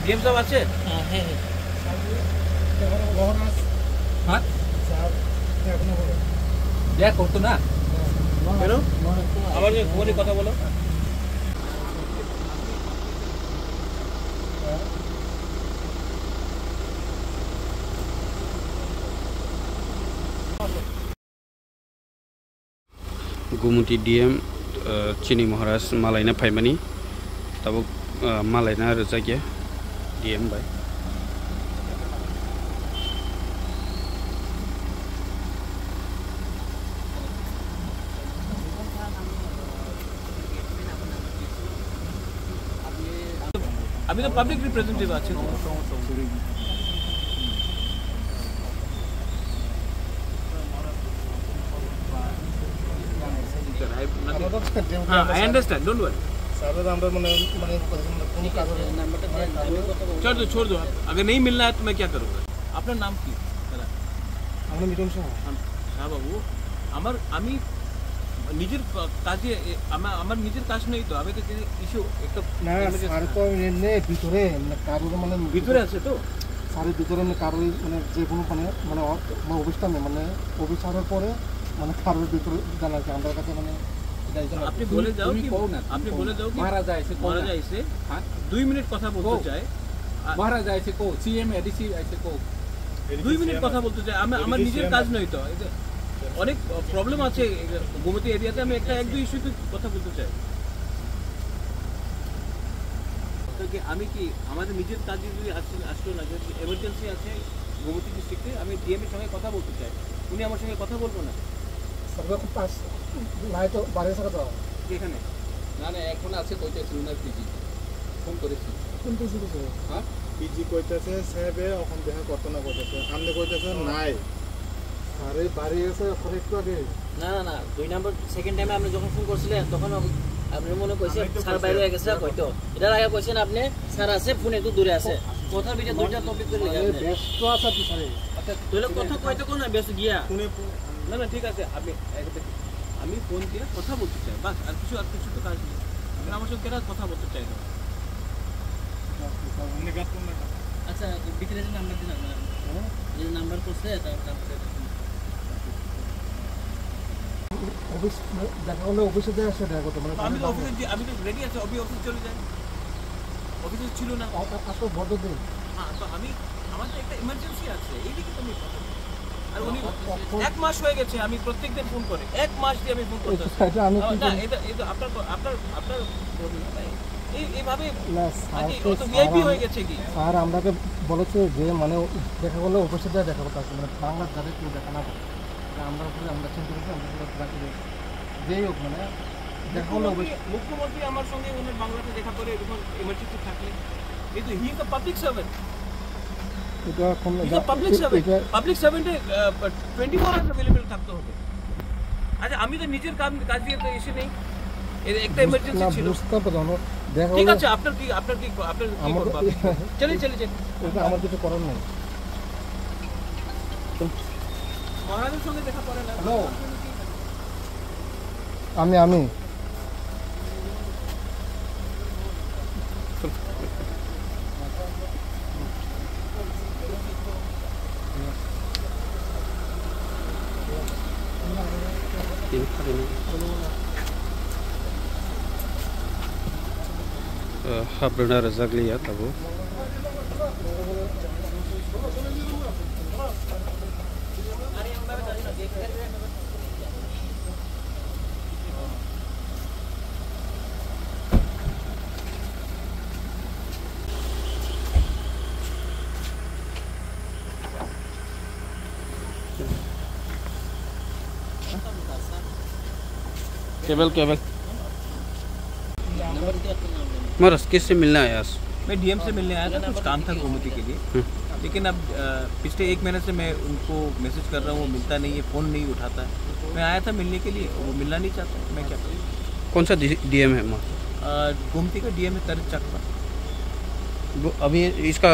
DM সাহেব আছে? হ্যাঁ দেখ করতো না কেন আবার ফোনে কথা বলো। गुमुटी डीएम चिनी महाराज मालायना फाइमानी तब मालायना रजागिया डीएम बाय अभी तो पब्लिक रिप्रेजेंटेटिव আছে हाँ I understand don't worry छोड़ दो अगर नहीं मिलना है तो मैं क्या करूँगा अपना नाम की हाँ बाबू আমার আমি নিজের কাজে আমার নিজের কাজ নেই তো আমি তো ইস্যু একটা না স্যার তো এনে ভিতরে মানে কারোর মানে ভিতরে আছে তো স্যারের ভিতরে মানে কারোর মানে যে কোনো মানে মানে অবস্থানে মানে অফিসারের পরে মানে কারোর ভিতরে জানা আছে আমাদের কাছে মানে আপনি বলে যাও কি আপনি বলে যাও কি মারা যাইছে 2 মিনিট কথা বলতে চাই মারা যাইছে কো সিএম এডিসি আইছে কো 2 মিনিট কথা বলতে চাই আমার নিজের কাজ নয় তো অনেক প্রবলেম আছে গোমতী এরিয়াতে আমি একটা এক দুই ইস্যুতে কথা বলতে চাই আমি কি আমাদের নিজের কাজ যদি আসলো না যদি এমার্জেন্সি আছে গোমতী ডিস্ট্রিক্টে আমি ডিএম এর সঙ্গে কথা বলতে চাই উনি আমার সঙ্গে কথা বলবো না সর্বপ্রথম পাস নাই তো বাড়ি সারা দাও এখানে না না এখন আছে কইতেছি উনার পিজি ফোন করেছি কোন পিজি কইছে হ্যাঁ পিজি কইতেছে সাহেবে এখন দেখা করতে না কইতেছে আমনে কইতেছে নাই আরে বাড়ি এসে পরে একটু আগে না না না 2 নাম্বার সেকেন্ড টাইমে আপনি যখন ফোন করছিলেন তখন আপনি মনে কইছে স্যার বাইরে হয়ে গেছে কইতো এটার আগে কইছেন আপনি স্যার আছে ফোন একটু দূরে আছে কথার ভিতরে দুইটা টপিক করে আরে ব্যস্ত আছে আপনি স্যার আচ্ছা তোলে কথা কইতো কোন ব্যস্ত গিয়া ফোনে না না ঠিক আছে আমি ফোন দিয়ে কথা বলতে চাই বাস আর কিছু তো কাজ নেই আমি আমার সঙ্গে কেন কথা বলতে চাই না আচ্ছা ভিতরে যে নাম্বার দিন আপনারা যে নাম্বার করছে তারপরে অফিস দেখা হলে অফিসে যায় আসে দেখা করতে মানে আমি তো রেডি আছি অফিস চলে যাই অফিসে ছিল না আসো বড় দিন হ্যাঁ তো আমার তো একটা ইমার্জেন্সি আছে এইদিকে তো আমি কথা আর উনি 1 মাস হয়ে গেছে আমি প্রত্যেকদিন ফোন করে 1 মাস দিয়ে আমি ফোন করতেছি না এটা আপনার এইভাবে না স্যার তো ভিআইপি হয়ে গেছে কি স্যার আমরাকে বলেছে যে মানে দেখা হলে অফিসে যায় দেখা করতে মানে বাংলা যাদের কেউ দেখা না করে আমরা উপরে আমরা চিন্তা করছি আমরা পুরো বাকি যেই হোক মানে দেখা হলে মুখ্যমন্ত্রী আমার সঙ্গে ওনার বাংলাতে দেখা করে এরকম এমার্জেন্সি থাকলে এই তো he is a public servant এটা এখন পাবলিক সার্ভেন্টে 24 আওয়ার্স अवेलेबल থাকতে হবে আচ্ছা আমি তো নিজের কাজ দিয়ে তো এসে নেই একটা এমার্জেন্সি ছিল বুঝতে পারলাম দেখা ঠিক আছে আপনার কি চলে এটা আমার কিছু করার নেই মহারাজের সঙ্গে দেখা করে না আমি Habrana Razaglia Tabo केबल महाराज किससे मिलना है आज? मैं डीएम से मिलने आया था, कुछ काम था गोमती के लिए, लेकिन अब पिछले 1 महीने से मैं उनको मैसेज कर रहा हूँ, वो मिलता नहीं है, फ़ोन नहीं उठाता है। मैं आया था मिलने के लिए, वो मिलना नहीं चाहता, मैं क्या करूँ? कौन सा डीएम है वहाँ? गोमती का डीएम है तरित चकपा। अभी इसका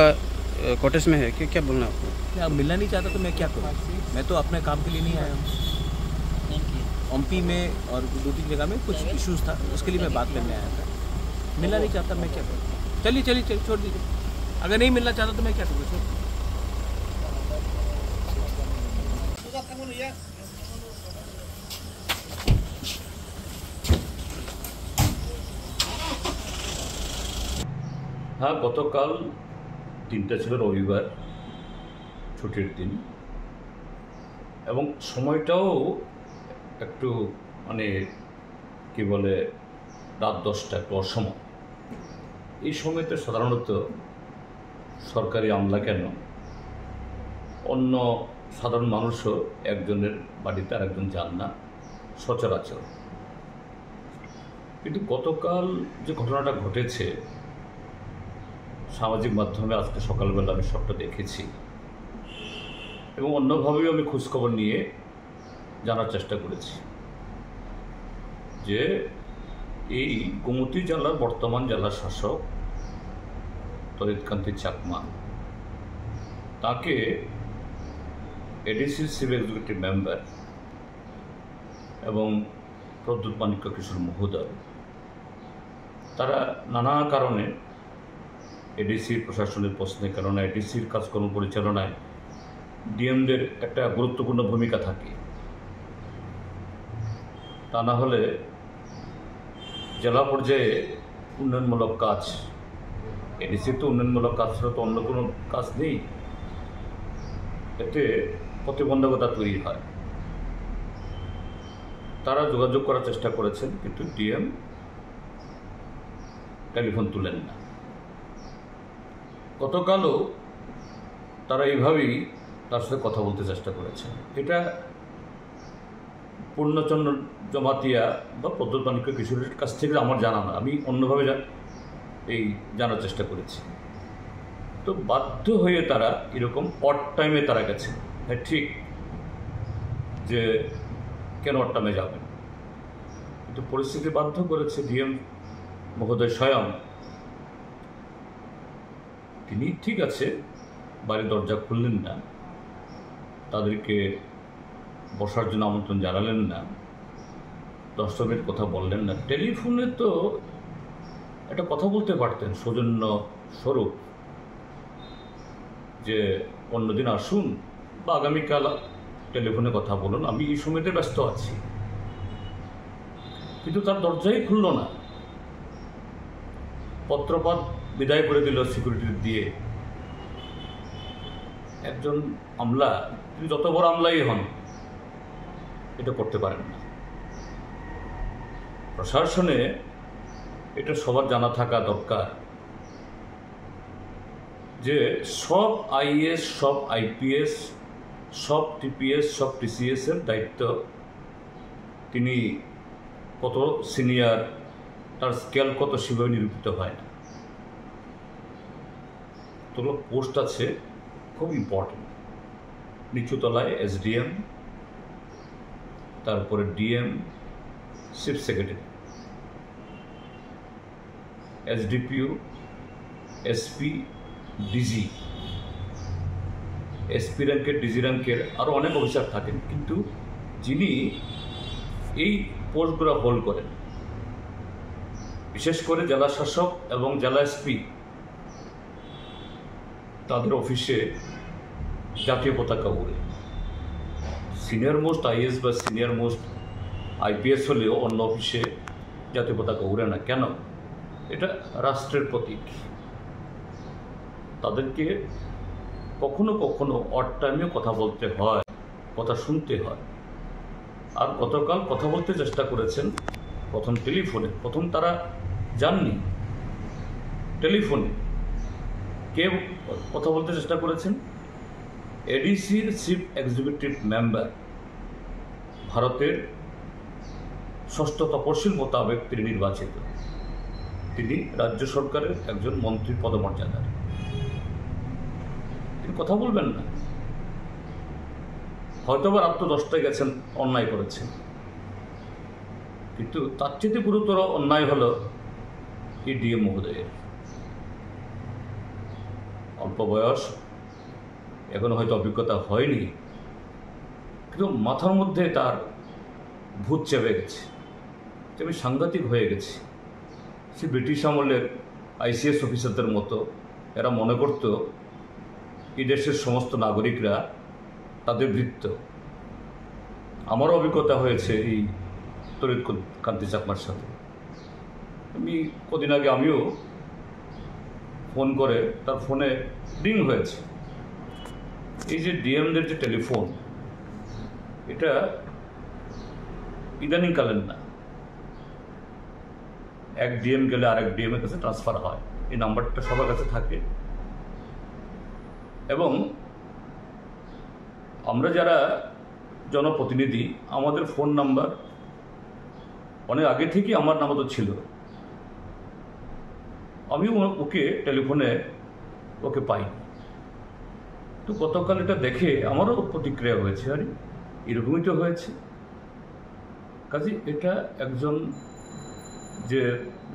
कॉटेज में है कि क्या बोलना है आपको? क्या मिलना नहीं चाहता तो मैं क्या करूँ? मैं तो अपने काम के लिए नहीं आया हूँ। एमपी में और 2-3 जगह में कुछ इश्यूज था, उसके लिए मैं बात करने आया था। मिलना नहीं चाहता मैं क्या करूँ? चलिए छोड़ दीजिए। अगर नहीं मिलना चाहता तो मैं क्या करूँ? हाँ, গতকাল 3টা ছিল রবিবার, ছুটির দিন, এবং সময়টাও একটু মানে কি বলে রাত 10টা, একটু অসময়। এই সময়তে সাধারণত সরকারি আমলা কেন, অন্য সাধারণ মানুষও একজনের বাড়িতে আর একজন যান না সচরাচর। কিন্তু গতকাল যে ঘটনাটা ঘটেছে সামাজিক মাধ্যমে আজকে সকালবেলা আমি সবটা দেখেছি, এবং অন্যভাবেও আমি খোঁজখবর নিয়ে জানার চেষ্টা করেছি যে এই গোমতী জেলার বর্তমান জেলা শাসক তরিৎকান্তি চাকমা, তাকে এডিসি চিফ এক্সিকিউটিভ মেম্বার এবং প্রদ্যুৎ মাণিক্য কিশোর মহোদয়, তারা নানা কারণে এডিসির প্রশাসনের প্রশ্নের কারণে এডিসির কাজকর্ম পরিচালনায় ডিএমদের একটা গুরুত্বপূর্ণ ভূমিকা থাকে। তা না হলে জেলা পর্যায়ে উন্নয়নমূলক কাজ, এডিসির তো উন্নয়নমূলক কাজ ছাড়া তো অন্য কোনো কাজ নেই, এতে প্রতিবন্ধকতা তৈরি হয়। তারা যোগাযোগ করার চেষ্টা করেছেন, কিন্তু ডিএম টেলিফোন তুলেন না। গতকালও তারা এইভাবেই তার সাথে কথা বলতে চেষ্টা করেছেন। এটা পূর্ণচন্দ্র জমাতিয়া বা প্রদ্যুৎ মাণিক্য কিশোরের কাছ থেকে আমার জানা না, আমি অন্যভাবে এই জানার চেষ্টা করেছি। তো বাধ্য হয়ে তারা এরকম অড টাইমে তারা গেছে। হ্যাঁ, ঠিক যে কেন অড টাইমে যাবেন, কিন্তু পরিস্থিতি বাধ্য করেছে। ডিএম মহোদয় স্বয়ং তিনি ঠিক আছে বাড়ির দরজা খুললেন না, তাদেরকে বসার জন্য আমন্ত্রণ জানালেন না, 10 মিনিট কথা বললেন না। টেলিফোনে তো একটা কথা বলতে পারতেন সৌজন্য স্বরূপ, যে অন্যদিন আসুন বা আগামীকাল টেলিফোনে কথা বলুন, আমি এই সময়তে ব্যস্ত আছি। কিন্তু তার দরজাই খুলল না, পত্রপাত বিদায় করে দিল সিকিউরিটি দিয়ে। একজন আমলা, তিনি যত বড় আমলাই হন, এটা করতে পারেন না। প্রশাসনে এটা সবার জানা থাকা দরকার যে সব আইএস, সব আইপিএস, সব টিপিএস, সব টিসিএস এর দায়িত্ব তিনি কত সিনিয়র, তার স্কেল কত সেভাবে নিরূপিত হয় না। তোগুলো পোস্ট আছে খুব ইম্পর্টেন্ট। নিচুতলায় এসডিএম, তারপরে DM, chief secretary, SDPO, SP, DG, SP র্যাঙ্কের, ডিজি র্যাঙ্কের আরও অনেক অফিসার থাকেন, কিন্তু যিনি এই পোস্টগুলো হোল্ড করেন, বিশেষ করে জেলা শাসক এবং জেলা এসপি, তাদের অফিসে জাতীয় পতাকা উড়ে। সিনিয়র মোস্ট আইএস বা সিনিয়র মোস্ট আইপিএস হলেও অন্য অফিসে জাতীয় পতাকা উড়ে না কেন? এটা রাষ্ট্রের প্রতীক। তাদেরকে কখনো কখনো অড টাইমেও কথা বলতে হয়, কথা শুনতে হয়। আর গতকাল কথা বলতে চেষ্টা করেছেন প্রথম টেলিফোনে, প্রথম তারা যাননি, টেলিফোনে। কে কথা বলতে চেষ্টা করেছেন? এডিসির চিফ এক্সিকিউটিভ মেম্বার, ভারতের 6ষ্ঠ তপশিল মোতাবেক তিনি নির্বাচিত, তিনি রাজ্য সরকারের একজন মন্ত্রী পদমর্যাদার, তিনি কথা বলবেন না। হয়তো বা রাত 10টায় গেছেন, অন্যায় করেছেন, কিন্তু তার চেয়ে গুরুতর অন্যায় হলো এই ডিএম মহোদয়ের। বয়স, এখনো হয়তো অভিজ্ঞতা হয়নি, কিন্তু মাথার মধ্যে তার ভূত চেপে গেছে, আমি সাংঘাতিক হয়ে গেছি। সে ব্রিটিশ আমলের ICS অফিসারদের মতো এরা মনে করত এই দেশের সমস্ত নাগরিকরা তাদের ভৃত্য। আমারও অভিজ্ঞতা হয়েছে এই তড়িৎ কান্তি চাকমার সাথে। আমি কদিন আগে আমিও ফোন করে তার ফোনে রিং হয়েছে। এই যে ডিএমদের যে টেলিফোন, এটা ইদানিংকালের না, এক ডিএম গেলে আরেক ডিএম এর কাছে ট্রান্সফার হয়, এই নাম্বারটা সবার কাছে থাকে। এবং আমরা যারা জনপ্রতিনিধি, আমাদের ফোন নাম্বার অনেক আগে থেকেই আমার নাম্বার তো ছিল, আমিও ওকে টেলিফোনে ওকে পাই। তো গতকাল এটা দেখে আমারও প্রতিক্রিয়া হয়েছে, আরে এরকমই তো হয়েছে। কাজে এটা একজন যে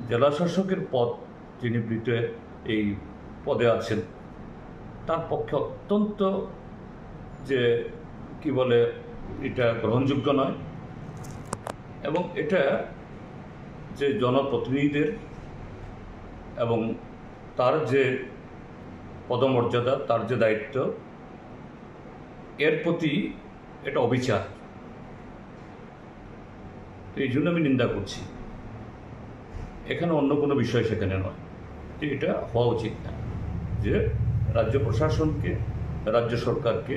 জেলা শাসকের পদ, যিনি এই পদে আছেন, তার পক্ষে অত্যন্ত যে কি বলে এটা গ্রহণযোগ্য নয়। এবং এটা যে জনপ্রতিনিধিদের এবং তার যে পদমর্যাদা, তার যে দায়িত্ব, এর প্রতি এটা অবিচার। তো এই জন্য আমি নিন্দা করছি। এখানে অন্য কোনো বিষয় সেখানে নয়, যে এটা হওয়া উচিত না, যে রাজ্য প্রশাসনকে, রাজ্য সরকারকে,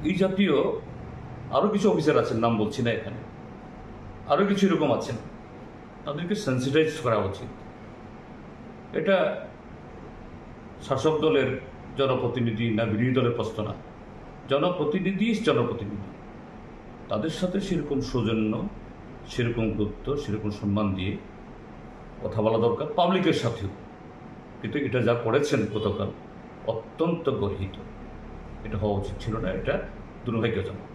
এই জাতীয় আরও কিছু অফিসার আছেন, নাম বলছি না এখানে, আরও কিছু এরকম আছেন, তাদেরকে সেন্সিটাইজ করা উচিত। এটা শাসক দলের জনপ্রতিনিধি না বিরোধী দলের প্রশ্ন না, জনপ্রতিনিধি, তাদের সাথে সেরকম সৌজন্য, সেরকম গুরুত্ব, সেরকম সম্মান দিয়ে কথা বলা দরকার, পাবলিকের সাথেও। কিন্তু এটা যা করেছেন গতকাল অত্যন্ত গর্হিত, এটা হওয়া উচিত ছিল না, এটা দুর্ভাগ্যজনক।